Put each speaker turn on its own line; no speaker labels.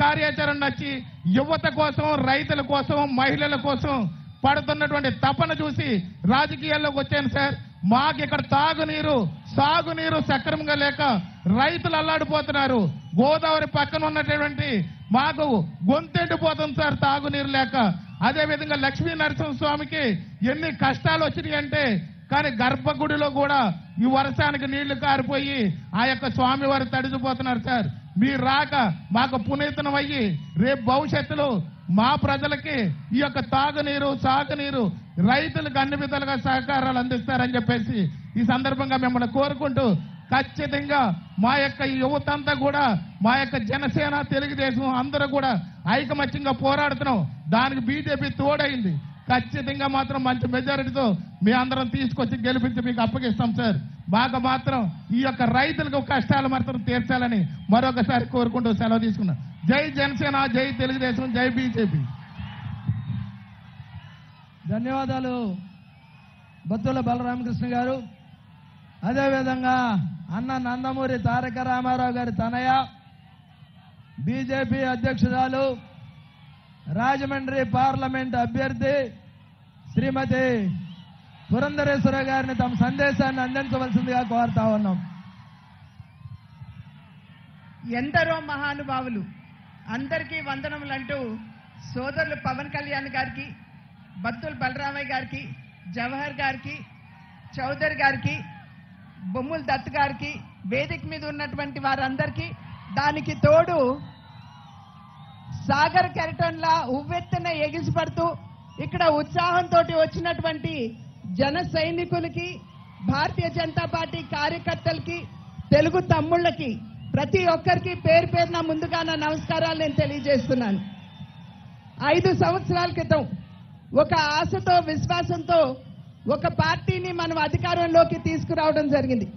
కార్యాచరణ వచ్చి యువత కోసం, రైతుల కోసం, మహిళల కోసం పడుతున్నటువంటి తపన చూసి రాజకీయాల్లోకి వచ్చాను సార్. మాకు ఇక్కడ తాగునీరు, సాగునీరు సక్రమంగా లేక రైతులు అల్లాడిపోతున్నారు. గోదావరి పక్కన ఉన్నటువంటి మాకు గొంతెండిపోతుంది సార్ తాగునీరు లేక. అదేవిధంగా లక్ష్మీ నరసింహస్వామికి ఎన్ని కష్టాలు వచ్చినాయి అంటే, కానీ గర్భగుడిలో కూడా ఈ వర్షానికి నీళ్లు కారిపోయి ఆ యొక్క స్వామి వారు తడిసిపోతున్నారు సార్. మీరు రాక మాకు పునీతనం అయ్యి రేపు భవిష్యత్తులో మా ప్రజలకి ఈ యొక్క తాగునీరు, సాగునీరు, రైతులకు అన్ని విధాలుగా సహకారాలు అందిస్తారని చెప్పేసి ఈ సందర్భంగా మిమ్మల్ని కోరుకుంటూ, ఖచ్చితంగా మా యొక్క యువత అంతా కూడా, మా యొక్క జనసేన, తెలుగుదేశం అందరూ కూడా ఐకమత్యంగా పోరాడుతున్నాం. దానికి బీజేపీ తోడైంది. ఖచ్చితంగా మాత్రం మంచి మెజారిటీతో మీ అందరం తీసుకొచ్చి గెలిపించి మీకు అప్పగిస్తాం సార్. బాగా మాత్రం ఈ యొక్క రైతులకు కష్టాలు మాత్రం తీర్చాలని మరొకసారి కోరుకుంటూ సెలవు తీసుకున్నాం. జై జనసేన, జై తెలుగుదేశం, జై బీజేపీ.
ధన్యవాదాలు బత్తుల బలరామకృష్ణ గారు. అదేవిధంగా అన్న నందమూరి తారక రామారావు గారి తనయ, బీజేపీ అధ్యక్షురాలు, రాజమండ్రి పార్లమెంట్ అభ్యర్థి శ్రీమతి పురంధరేశ్వర గారిని తమ సందేశాన్ని అందించవలసిందిగా కోరుతా ఉన్నాం.
ఎందరో మహానుభావులు, అందరికీ వందనములంటూ సోదరులు పవన్ కళ్యాణ్ గారికి, బత్తుల బలరామయ్య గారికి, జవహర్ గారికి, చౌదరి గారికి, బొమ్ముల దత్ గారికి, వేదిక మీద ఉన్నటువంటి వారందరికీ, దానికి తోడు సాగర్ కెరటన్లా ఉవ్వెత్తున ఎగిసిపడుతూ ఇక్కడ ఉత్సాహంతో వచ్చినటువంటి జన సైనికులకి, భారతీయ జనతా పార్టీ కార్యకర్తలకి, తెలుగు తమ్ముళ్ళకి, ప్రతి ఒక్కరికి పేరు పేరున ముందుగా నా నమస్కారాలు నేను తెలియజేస్తున్నాను. 5 సంవత్సరాల క్రితం ఒక ఆశతో, విశ్వాసంతో ఒక పార్టీని మనం అధికారంలోకి తీసుకురావడం జరిగింది.